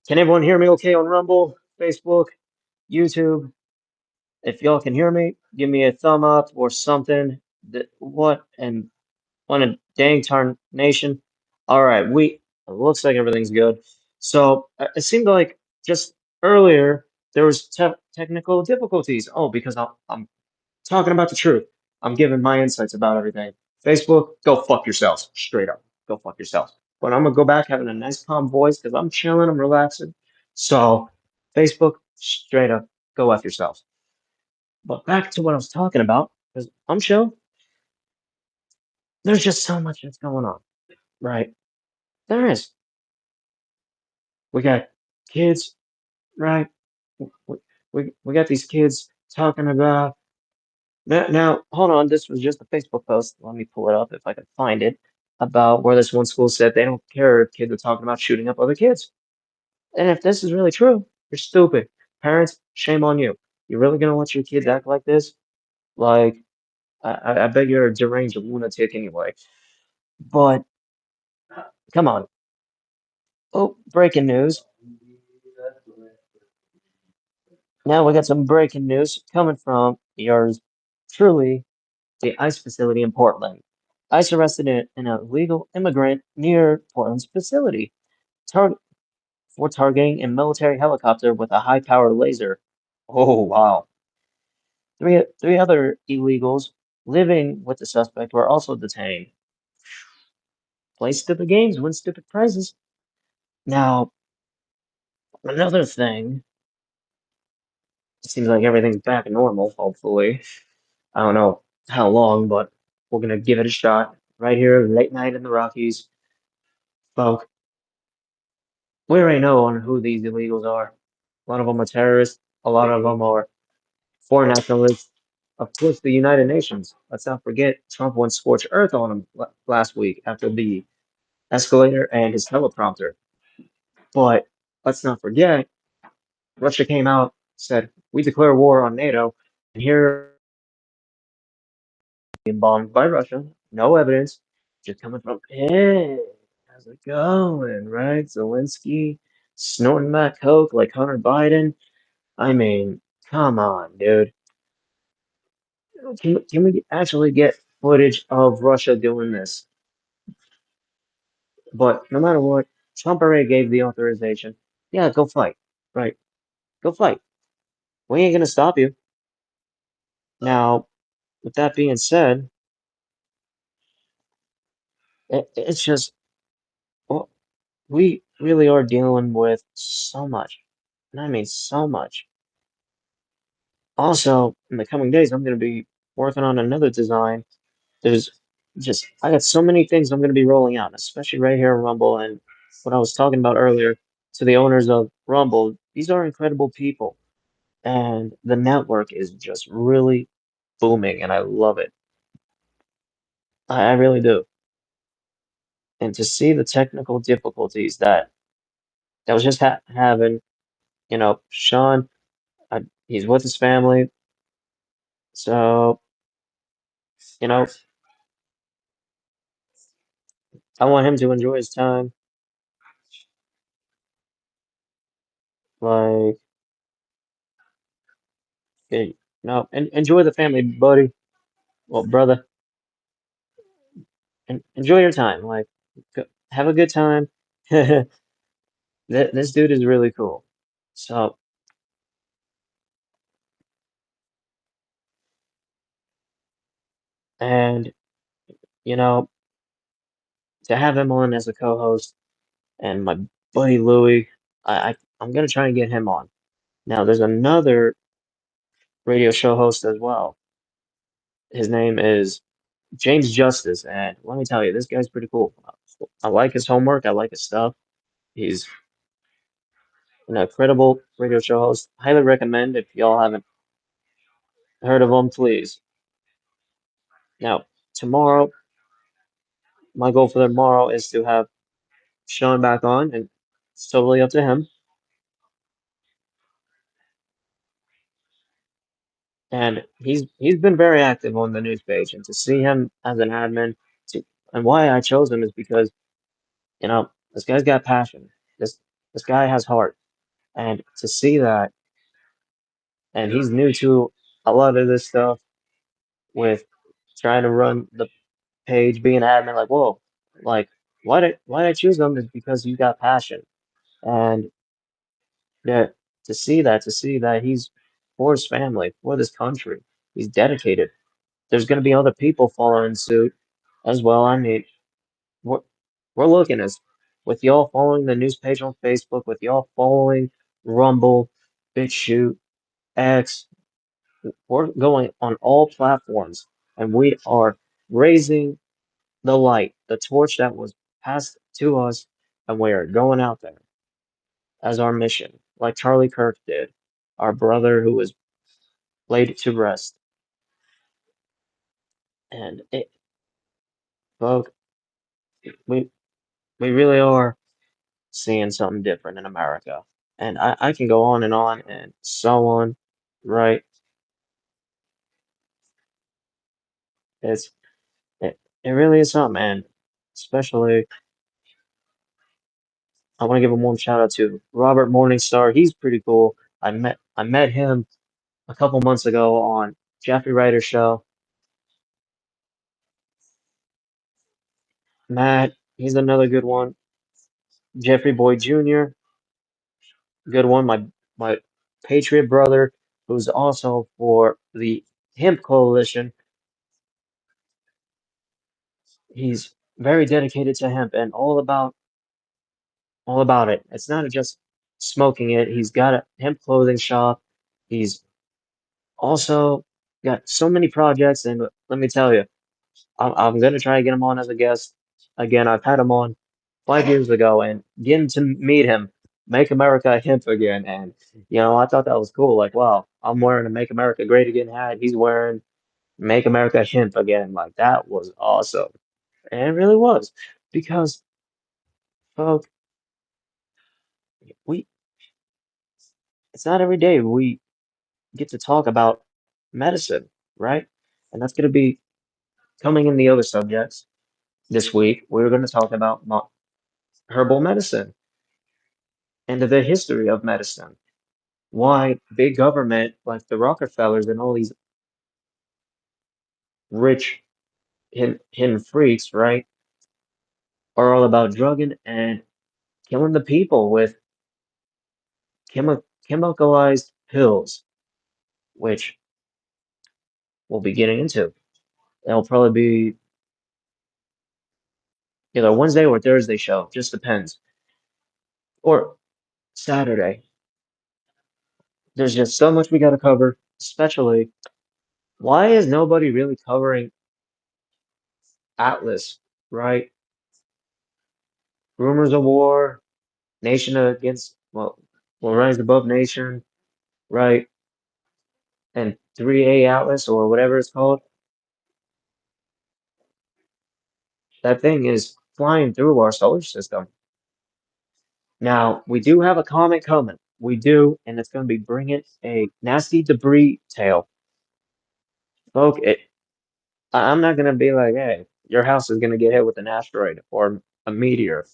Can everyone hear me okay on Rumble, Facebook, YouTube? If y'all can hear me, give me a thumb up or something. What and what a dang tarnation. All right, it looks like everything's good. So it seemed like just earlier there was technical difficulties. Oh, because I'm talking about the truth. I'm giving my insights about everything. Facebook, go fuck yourselves. Straight up. Go fuck yourselves. But I'm gonna go back having a nice calm voice because I'm chilling, I'm relaxing. So Facebook, straight up, go F yourselves. But back to what I was talking about, because I'm chill. There's just so much that's going on, right? There is. We got kids, right? We, we got these kids talking about now, hold on. This was just a Facebook post. Let me pull it up if I can find it about where this one school said they don't care if kids are talking about shooting up other kids. And if this is really true, you're stupid. Parents, shame on you. You're really gonna let your kids act like this? Like, I bet you're a deranged lunatic anyway. But come on. Oh, breaking news. Now we got some breaking news coming from yours truly, the ICE facility in Portland. ICE arrested an illegal immigrant near Portland's facility tar for targeting a military helicopter with a high-powered laser. Oh, wow. Three other illegals living with the suspect were also detained. Play stupid games, win stupid prizes. Now, another thing, it seems like everything's back to normal, hopefully. I don't know how long, but we're gonna give it a shot. Right here, late night in the Rockies. Folk, we already know on who these illegals are. A lot of them are terrorists. A lot of them are foreign nationalists. Of course, the United Nations. Let's not forget Trump went scorched earth on them last week after the escalator and his teleprompter. But let's not forget, Russia came out, said, we declare war on NATO, and here being bombed by Russia. No evidence, just coming from, hey, how's it going, right? Zelensky snorting that coke like Hunter Biden. I mean, come on, dude. Can we actually get footage of Russia doing this? But no matter what, Trump already gave the authorization. Yeah, go fight. Right. Go fight. We ain't gonna stop you. Now, with that being said, it's just well, we really are dealing with so much. And I mean so much. Also, in the coming days, I'm gonna be working on another design. There's just I got so many things I'm gonna be rolling out, especially right here in Rumble and what I was talking about earlier to the owners of Rumble. These are incredible people, and the network is just really booming, and I love it. I really do. And to see the technical difficulties that was just having, Sean, he's with his family, so you know, I want him to enjoy his time. Like, no, and enjoy the family, buddy. Well, brother, enjoy your time. Like, have a good time. This dude is really cool. So, and you know, to have him on as a co-host and my buddy Louie, I'm gonna try and get him on. Now, there's another radio show host as well. His name is James Justice, and let me tell you, this guy's pretty cool. I like his homework. I like his stuff. He's an incredible radio show host. Highly recommend if y'all haven't heard of him, please. Now, tomorrow, my goal for tomorrow is to have Sean back on, and it's totally up to him. And he's been very active on the news page, and to see him as an admin, and why I chose him is because this guy's got passion. This This guy has heart. And to see that, and he's new to a lot of this stuff with trying to run the page, being admin, like, whoa, like, why did I choose them is because you got passion. And yeah, to see that he's for his family, for this country, he's dedicated. There's going to be other people following suit as well. I mean, we're, we're looking as with y'all following the news page on Facebook, with y'all following Rumble, BitChute, X, we're going on all platforms and we are raising the light, the torch that was passed to us, and we are going out there as our mission, like Charlie Kirk did, our brother who was laid to rest. And it, folks, we we really are seeing something different in America. And I can go on and so on, right? It's it really is something, and especially I want to give a warm shout out to Robert Morningstar. He's pretty cool. I met him a couple months ago on Jeffrey Ryder's show. Matt, he's another good one. Jeffrey Boyd Jr., good one. My Patriot brother, who's also for the Hemp Coalition. He's very dedicated to hemp and all about it. It's not just smoking it. He's got a hemp clothing shop. He's also got so many projects, and let me tell you, I'm gonna try to get him on as a guest again. I've had him on 5 years ago, and getting to meet him, make America hip again, and I thought that was cool. Like, wow, I'm wearing a "Make America Great Again" hat. He's wearing "Make America Hemp Again." Like, that was awesome, and it really was because, folks, we it's not every day we get to talk about medicine, right? And that's gonna be coming in the other subjects this week. We're going to talk about herbal medicine and the history of medicine. Why big government like the Rockefellers and all these rich hidden freaks, right, are all about drugging and killing the people with chemicalized pills, which we'll be getting into. It'll probably be either Wednesday or Thursday show, just depends, or Saturday. There's just so much we got to cover, especially why is nobody really covering Atlas, right? Rumors of war, nation against, well, will rise above nation, right? And 3A Atlas or whatever it's called. That thing is flying through our solar system. Now, we do have a comet coming. We do, and it's going to be bringing a nasty debris tail. Folks, I'm not gonna be like, hey, your house is gonna get hit with an asteroid or a meteor.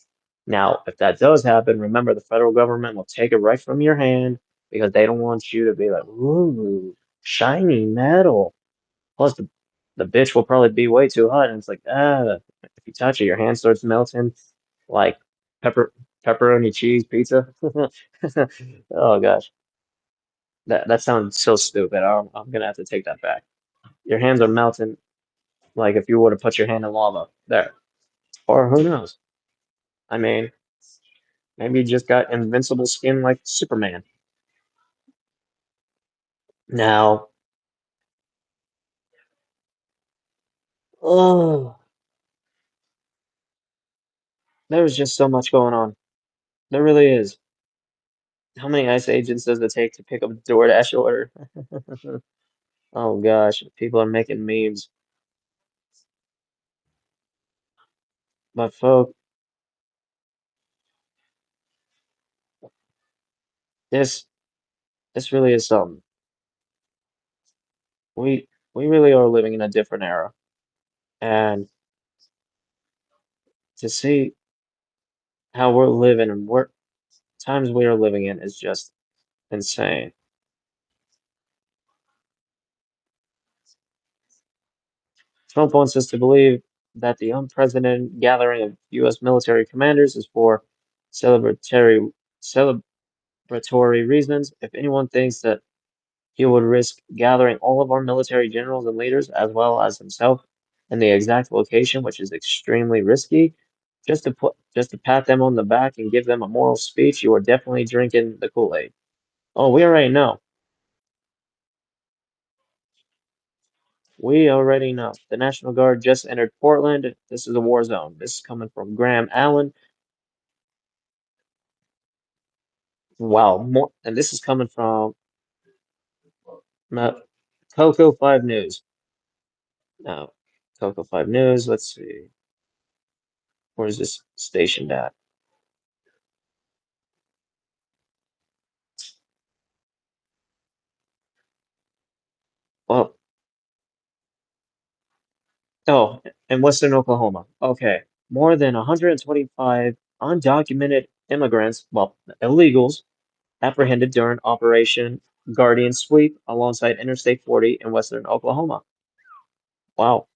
Now, if that does happen, remember the federal government will take it right from your hand because they don't want you to be like, ooh, shiny metal. Plus, the bitch will probably be way too hot, and it's like, if you touch it, your hand starts melting, like pepper pepperoni cheese pizza. Oh gosh, that sounds so stupid. I'm gonna have to take that back. Your hands are melting like if you were to put your hand in lava there. Or who knows? I mean, maybe you just got invincible skin like Superman. Now, oh, there's just so much going on. There really is. How many ICE agents does it take to pick up a DoorDash order? Oh gosh, people are making memes. But folk, this this really is something. We really are living in a different era. And to see how we're living and times we are living in is just insane. Trump wants us to believe that the unprecedented gathering of U.S. military commanders is for celebratory celebratory reasons. If anyone thinks that he would risk gathering all of our military generals and leaders, as well as himself, in the exact location, which is extremely risky, just to pat them on the back and give them a moral speech, you are definitely drinking the Kool-Aid. Oh, we already know. We already know. The National Guard just entered Portland. This is a war zone. This is coming from Graham Allen. Wow, more, and this is coming from uh, Coco 5 News. Now, Coco 5 News, let's see. Where's this stationed at? Well, oh, in Western Oklahoma. Okay. More than 125 undocumented immigrants, well, illegals, apprehended during Operation Guardian Sweep alongside Interstate 40 in Western Oklahoma. Wow,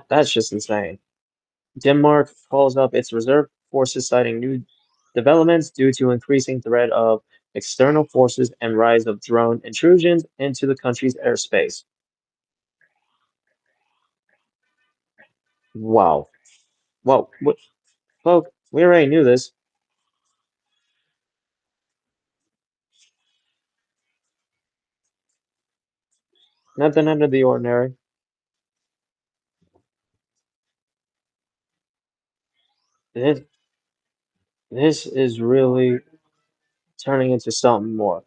that's just insane. Denmark calls up its reserve forces, citing new developments due to increasing threat of external forces and rise of drone intrusions into the country's airspace. Wow. Well, folks, we already knew this. Nothing out of the ordinary. This this is really turning into something more.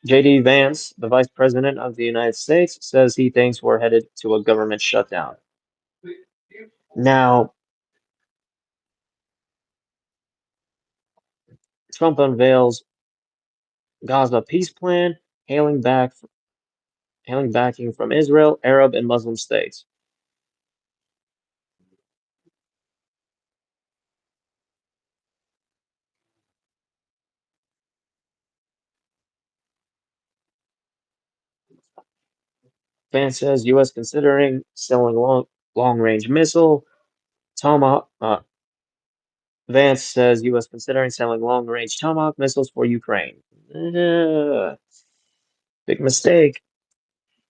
JD Vance, the Vice President of the United States, says he thinks we're headed to a government shutdown. Now, Trump unveils Gaza peace plan, hailing back hailing backing from Israel, Arab, and Muslim states. Vance says U.S. considering selling long range missile. Tomahawk. Vance says U.S. considering selling long range Tomahawk missiles for Ukraine. Big mistake.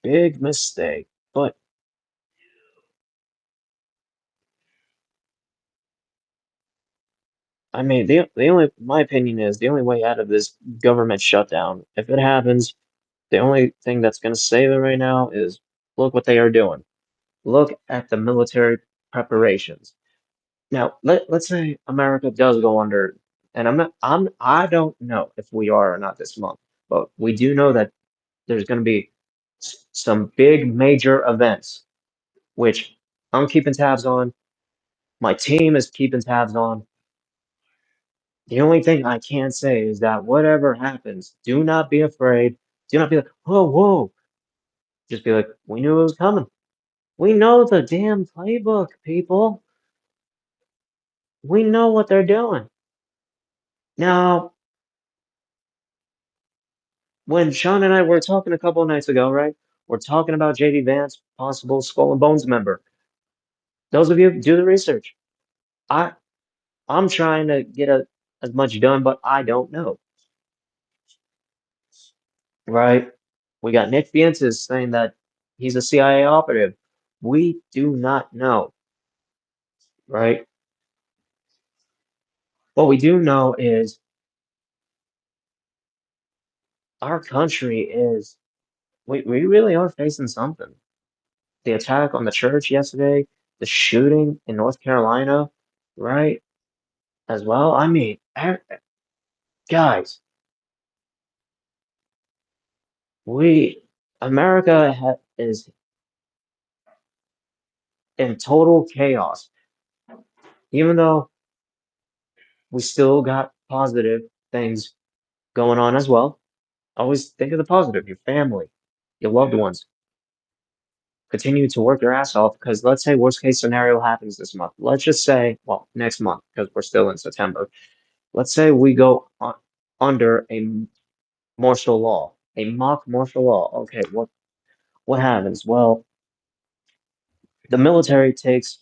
Big mistake. But I mean, the only my opinion is the only way out of this government shutdown, if it happens, the only thing that's going to save it right now is look what they are doing. Look at the military preparations. Now, let's say America does go under, and I don't know if we are or not this month, but we do know that there's going to be some big major events, which I'm keeping tabs on. My team is keeping tabs on. The only thing I can say is that whatever happens, do not be afraid. Do not be like, whoa, whoa. Just be like, we knew it was coming. We know the damn playbook, people. We know what they're doing. Now, when Sean and I were talking a couple of nights ago, right? We're talking about JD Vance, possible Skull and Bones member. Those of you do the research. I I'm trying to get as much done, but I don't know, right? We got Nick Fuentes saying that he's a CIA operative. We do not know, right? What we do know is our country is, we really are facing something. The attack on the church yesterday, the shooting in North Carolina, right? As well. I mean, guys, we, America is in total chaos, even though we still got positive things going on as well. Always think of the positive, your family, your loved ones. continue to work your ass off because let's say worst case scenario happens this month. Let's just say, well, next month because we're still in September. Let's say we go under a martial law, a mock martial law. Okay, what happens? Well, the military takes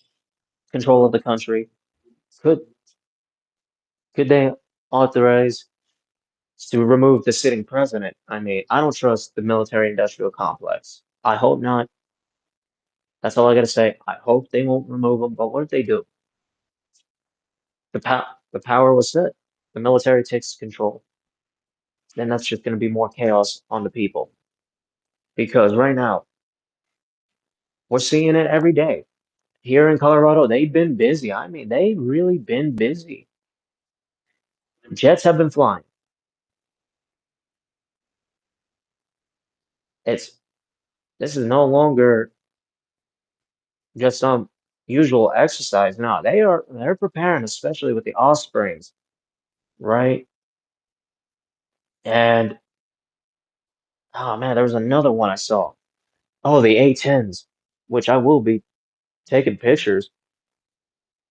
control of the country. Could could they authorize to remove the sitting president? I mean, I don't trust the military industrial complex. I hope not. That's all I gotta say. I hope they won't remove him. But what if they do? The power was set. The military takes control. Then that's just gonna be more chaos on the people. Because right now we're seeing it every day here in Colorado. They've been busy. I mean, they've really been busy. Jets have been flying. It's this is no longer just some usual exercise. No, they're preparing, especially with the offsprings, right? And oh man, there was another one I saw. Oh, the A-10s, which I will be taking pictures.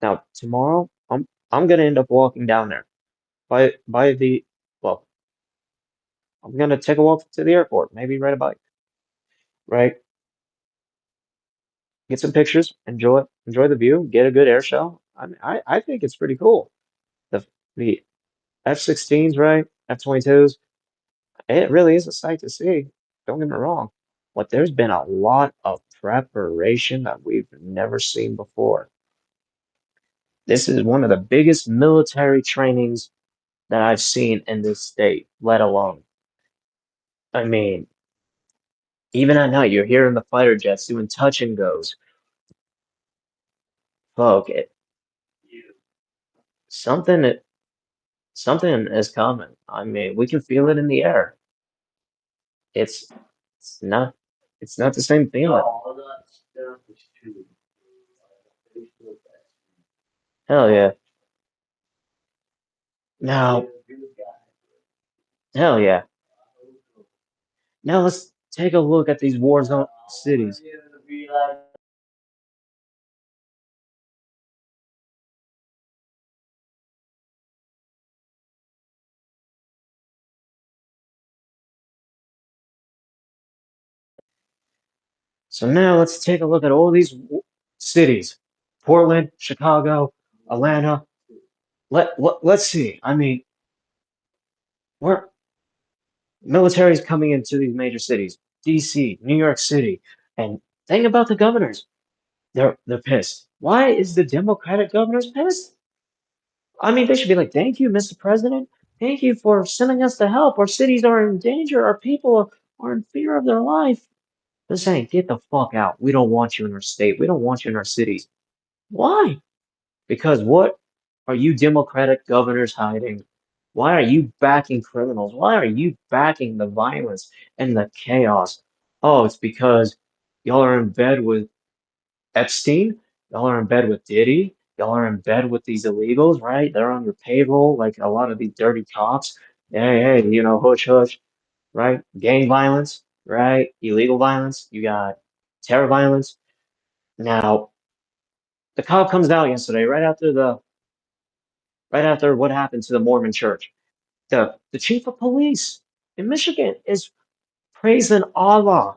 Now tomorrow, I'm gonna end up walking down there by the well, I'm gonna take a walk to the airport, maybe ride a bike, right? Get some pictures, enjoy the view, get a good air show. I think it's pretty cool. The F-16s, right? F-22s, it really is a sight to see. Don't get me wrong. But there's been a lot of preparation that we've never seen before. This is one of the biggest military trainings that I've seen in this state, let alone. I mean, even at night, you're hearing the fighter jets doing touch and goes. Fuck it. Something, something is coming. I mean, we can feel it in the air. It's, it's not, it's not the same feeling. Hell yeah. Now, hell yeah. Now let's take a look at these war zone cities. So now let's take a look at all these cities. Portland, Chicago, Atlanta. Let's see. I mean, we're military is coming into these major cities. DC, New York City. And think about the governors. They're pissed. Why is the Democratic governors pissed? I mean, they should be like, thank you, Mr. President. Thank you for sending us the help. Our cities are in danger. Our people are in fear of their life. They're saying, get the fuck out. We don't want you in our state. We don't want you in our cities. Why? Because what are you Democratic governors hiding? Why are you backing criminals? Why are you backing the violence and the chaos? Oh, it's because y'all are in bed with Epstein. Y'all are in bed with Diddy. Y'all are in bed with these illegals, right? They're on your payroll, like a lot of these dirty cops. Hey, hey, hush, hush, right? Gang violence, right? Illegal violence. You got terror violence. Now, the cop comes out yesterday, right after what happened to the Mormon church. The chief of police in Michigan is praising Allah.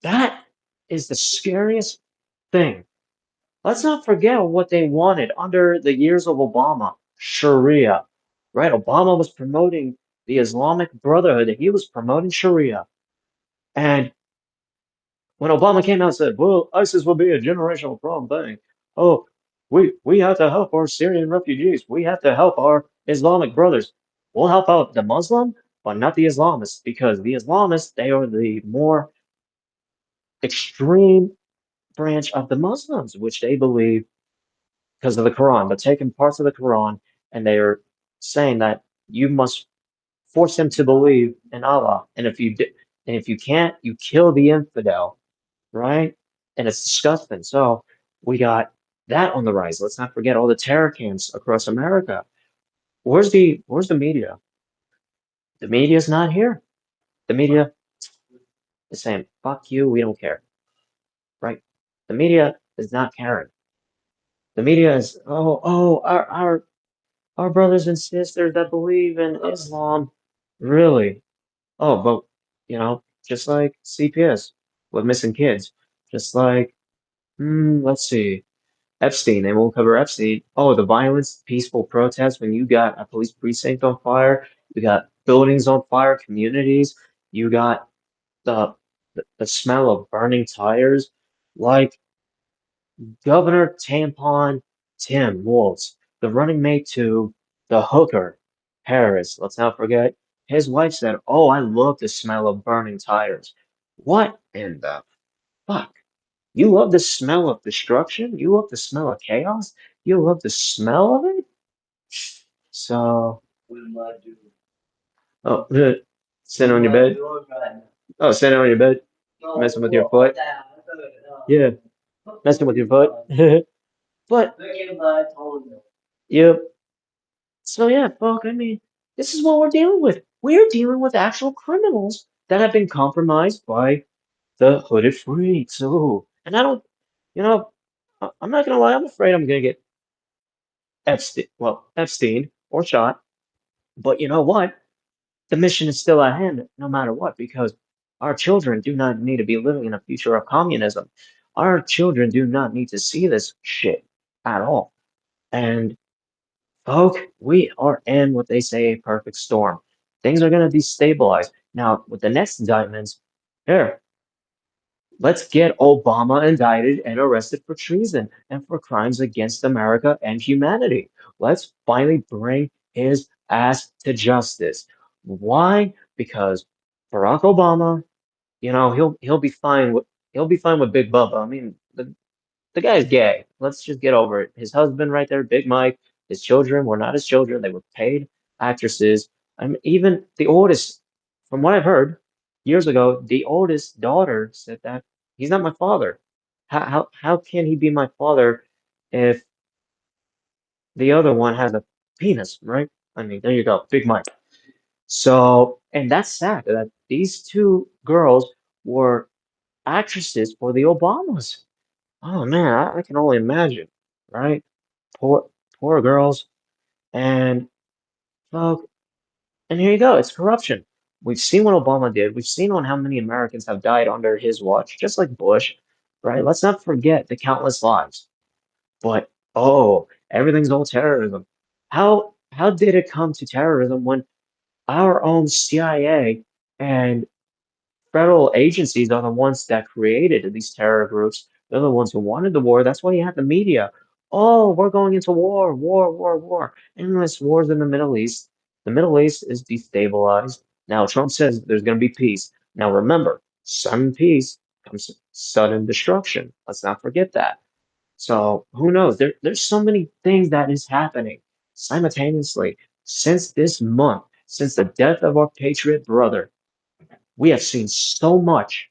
That is the scariest thing. Let's not forget what they wanted under the years of Obama, Sharia, right? Obama was promoting the Islamic Brotherhood, and he was promoting Sharia. And when Obama came out and said, well, ISIS will be a generational problem thing. Oh, we have to help our Syrian refugees. We have to help our Islamic brothers. We'll help out the Muslim, but not the Islamists, because the Islamists, they are the more extreme branch of the Muslims, which they believe because of the Quran. They're taking parts of the Quran and they are saying that you must force them to believe in Allah. And if you can't, you kill the infidel, right? And it's disgusting. So we got that on the rise. Let's not forget all the terror camps across America. Where's the media? The media's not here. The media is saying, fuck you, we don't care. The media is not caring. The media is, our brothers and sisters that believe in Islam. Really? Oh, but, just like CPS with missing kids, just like, let's see, Epstein, they won't cover Epstein. Oh, the violence, peaceful protests when you got a police precinct on fire, you got buildings on fire, communities, you got the smell of burning tires, like Governor Tampon Tim Walz, the running mate to the hooker Harris. Let's not forget his wife said, "Oh, I love the smell of burning tires." What in the fuck? You love the smell of destruction? You love the smell of chaos? You love the smell of it? So, oh, sitting on your bed? Oh, sitting on your bed, messing with your foot? Yeah, messing with your foot. But, yep. So yeah, fuck, I mean, this is what we're dealing with. We're dealing with actual criminals that have been compromised by the hooded freaks. Oh, and I don't, you know, I'm not gonna lie, I'm afraid I'm gonna get Epstein or shot. But you know what? The mission is still at hand, no matter what, because our children do not need to be living in a future of communism. Our children do not need to see this shit at all. And folk, we are in what they say a perfect storm. Things are going to destabilize. Now, with the next indictments, here, let's get Obama indicted and arrested for treason and for crimes against America and humanity. Let's finally bring his ass to justice. Why? Because Barack Obama, he'll be fine with Big Bubba. I mean, the guy's gay. Let's just get over it. His husband right there, Big Mike, his children were not his children. They were paid actresses. I mean, even the oldest, from what I've heard years ago, the oldest daughter said that he's not my father. How can he be my father if the other one has a penis, right? I mean, there you go, Big Mike. So, and that's sad that these two girls were actresses for the Obamas. Oh man, I can only imagine, right? Poor, poor girls. And well, and here you go. It's corruption. We've seen what Obama did. We've seen on how many Americans have died under his watch, just like Bush, right? Let's not forget the countless lives. But oh, everything's all terrorism. How did it come to terrorism when our own CIA and federal agencies are the ones that created these terror groups. They're the ones who wanted the war. That's why you have the media. Oh, we're going into war, war, war, war. Endless wars in the Middle East. The Middle East is destabilized. Now, Trump says there's going to be peace. Now, remember, sudden peace comes sudden destruction. Let's not forget that. So, who knows? There's so many things that is happening simultaneously since this month, since the death of our patriot brother. We have seen so much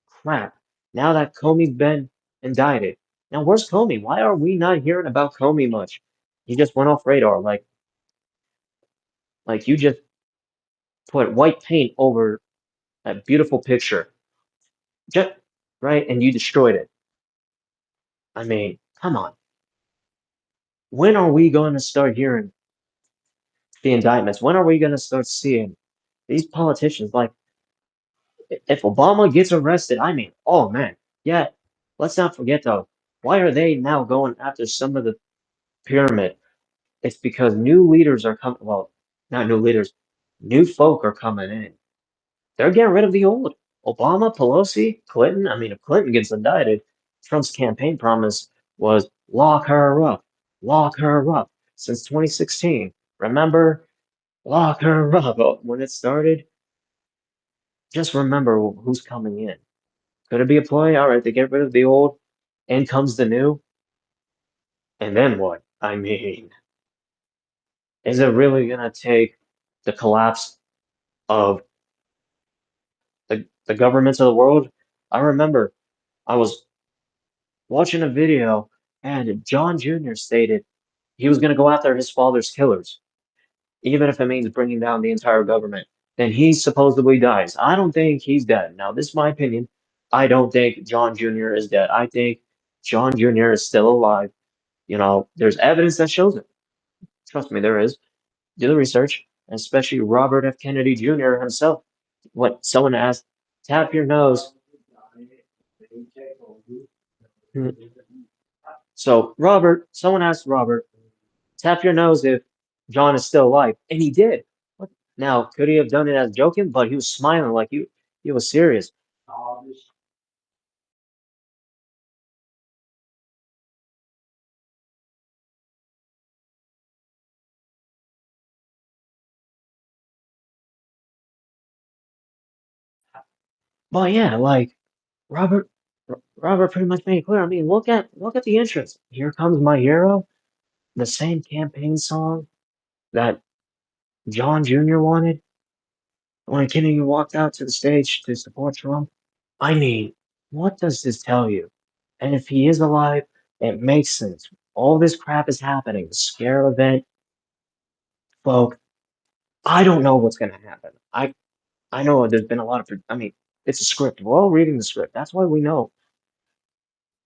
crap now that Comey's been indicted. Now, where's Comey? Why are we not hearing about Comey much? He just went off radar, like you just put white paint over that beautiful picture, just right, and you destroyed it. I mean, come on. When are we going to start hearing the indictments? When are we going to start seeing these politicians? Like, if Obama gets arrested, I mean, oh man, yeah. Let's not forget though, why are they now going after some of the pyramid? It's because new leaders are coming. Well, not new leaders, new folk are coming in. They're getting rid of the old. Obama, Pelosi, Clinton. I mean, if Clinton gets indicted, Trump's campaign promise was lock her up. Since 2016, remember, lock her up. Oh, when it started, just remember who's coming in. Could it be a play? All right, they get rid of the old, in comes the new, and then what? I mean, is it really gonna take the collapse of the governments of the world? I remember I was watching a video and John Jr. stated he was gonna go after his father's killers, even if it means bringing down the entire government. Then he supposedly dies. I don't think he's dead. Now, this is my opinion. I don't think John Jr. is dead. I think John Jr. is still alive. There's evidence that shows it. Trust me, there is. Do the research, especially Robert F. Kennedy Jr. himself. What someone asked, tap your nose. Hmm. So someone asked Robert, tap your nose if John is still alive, and he did. What? Now, could he have done it as joking? But he was smiling like he was serious. But yeah, like Robert, Robert pretty much made it clear. I mean, look at the entrance. Here comes my hero, the same campaign song that John Jr. wanted when Kennedy walked out to the stage to support Trump. I mean, what does this tell you? And if he is alive, it makes sense. All this crap is happening. The scare event, folk. I don't know what's gonna happen. I know there's been a lot of. I mean, it's a script. We're all reading the script. That's why we know.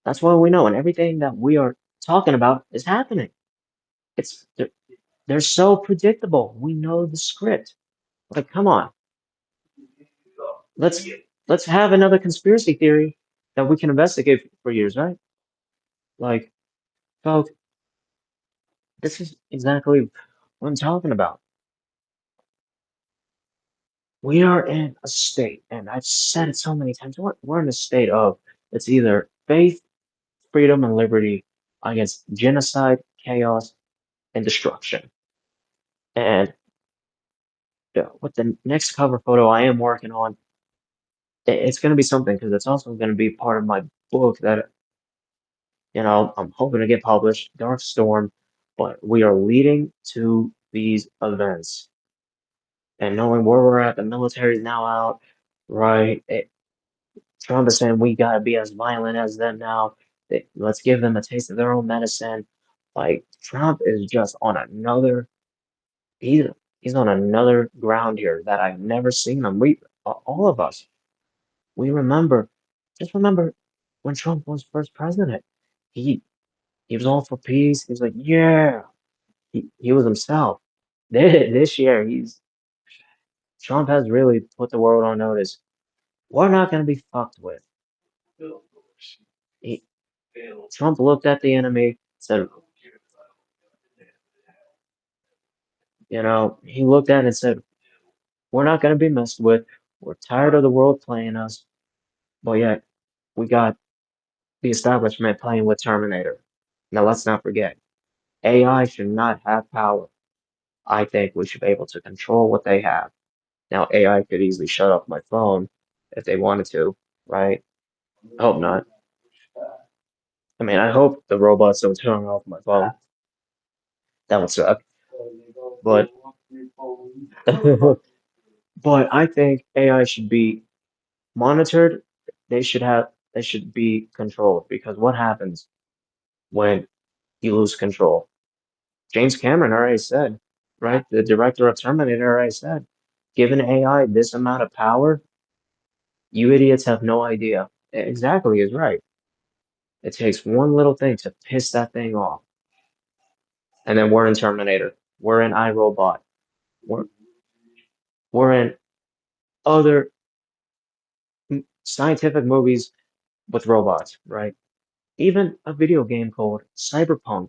That's why we know, and everything that we are talking about is happening. They're so predictable. We know the script. Like, come on, let's let's have another conspiracy theory that we can investigate for years, right? Like, folks, this is exactly what I'm talking about. We are in a state, and I've said it so many times. We're in a state of it's either faith, freedom, and liberty against genocide, chaos, and destruction. And with the next cover photo I am working on, it's going to be something because it's also going to be part of my book that I'm hoping to get published, Dark Storm. But we are leading to these events, and knowing where we're at, the military is now out, right? Trump is saying we gotta be as violent as them now. Let's give them a taste of their own medicine. Like Trump is just on another. He's he's on another ground here that I've never seen him. All of us, we remember. Just remember when Trump was first president. He he was all for peace. He was like, yeah. He was himself. This year, Trump has really put the world on notice. We're not gonna be fucked with. He, Trump looked at the enemy, said, he looked at it and said, we're not going to be messed with. We're tired of the world playing us. But yet, we got the establishment playing with Terminator. Now, let's not forget, AI should not have power. I think we should be able to control what they have. Now, AI could easily shut off my phone if they wanted to, right? I hope not. I mean, I hope the robots don't turn off my phone. That would suck. But but I think AI should be monitored. They should be controlled because what happens when you lose control? James Cameron already said, right? The director of Terminator already said, given AI this amount of power, you idiots have no idea. Exactly is right. It takes one little thing to piss that thing off. And then we're in Terminator. We're in iRobot. We're we're in other scientific movies with robots, right? Even a video game called Cyberpunk,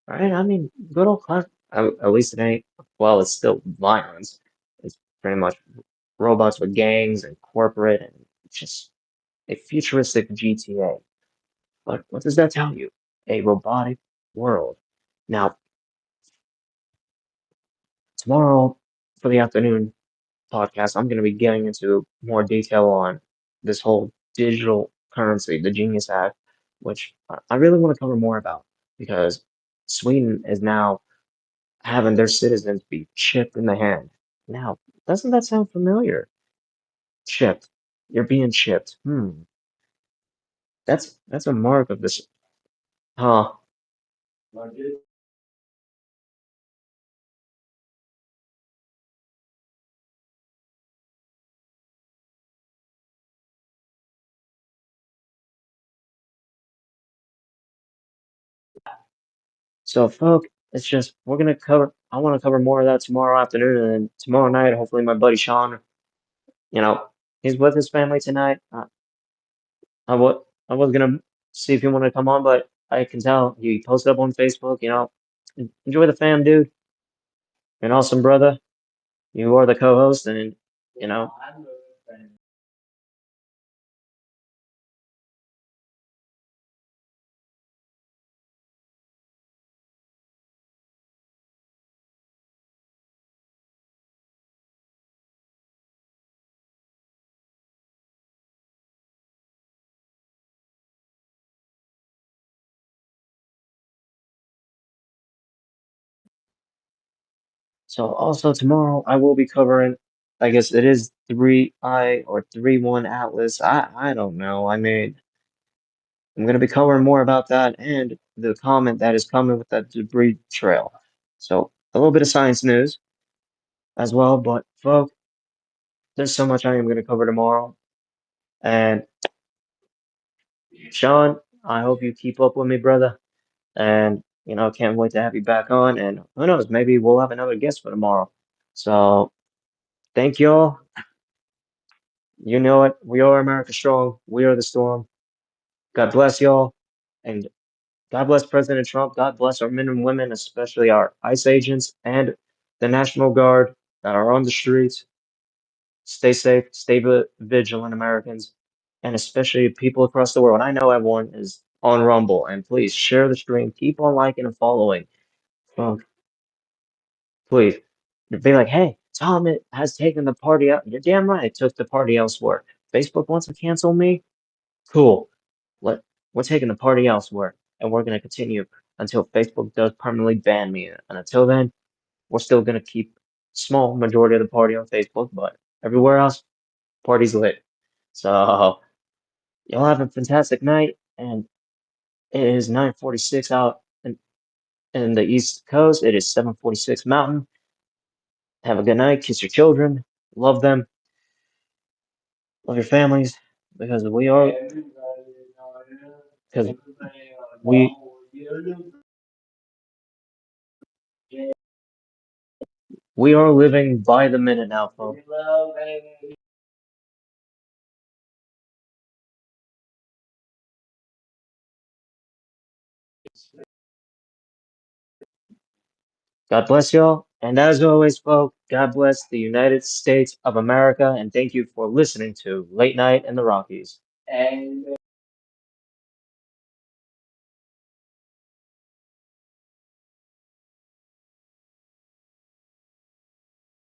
right? I mean, good old class. At least it ain't. Well, it's still violence. It's pretty much robots with gangs and corporate and just a futuristic GTA. But what does that tell you? A robotic world. Now, tomorrow for the afternoon podcast, I'm going to be getting into more detail on this whole digital currency, the Genius Act, which I really want to cover more about because Sweden is now having their citizens be chipped in the hand. Now, doesn't that sound familiar? Chipped. You're being chipped. That's a mark of this. Huh. So, folk, it's just we're gonna cover. I want to cover more of that tomorrow afternoon, and then tomorrow night, hopefully, my buddy Sean, you know, he's with his family tonight. I was gonna see if he wanted to come on, but I can tell he posted up on Facebook. Enjoy the fam, dude. You're an awesome brother. You are the co-host, and you know. So also tomorrow I will be covering. I guess it is 3I or 3-1 Atlas. I don't know. I mean, I'm gonna be covering more about that and the comment that is coming with that debris trail. So a little bit of science news as well, but folks, there's so much I am gonna cover tomorrow. And Sean, I hope you keep up with me, brother. And can't wait to have you back on. And who knows, maybe we'll have another guest for tomorrow. So thank y'all. You know it. We are America Strong. We are the storm. God bless y'all. And God bless President Trump. God bless our men and women, especially our ICE agents and the National Guard that are on the streets. Stay safe, stay vigilant, Americans, and especially people across the world. I know everyone is on Rumble, and please share the stream. Keep on liking and following. Um, please be like, hey, Tom has taken the party out. You're damn right. I took the party elsewhere. Facebook wants to cancel me. Cool. Let we're taking the party elsewhere, and we're gonna continue until Facebook does permanently ban me. And until then, we're still gonna keep small majority of the party on Facebook, but everywhere else, party's lit. So y'all have a fantastic night, and it is 9:46 out in the East Coast. It is 7:46 Mountain. Have a good night. Kiss your children. Love them. Love your families, because because we we are living by the minute now, folks. God bless y'all. And as always, folks, God bless the United States of America. And thank you for listening to Late Night in the Rockies.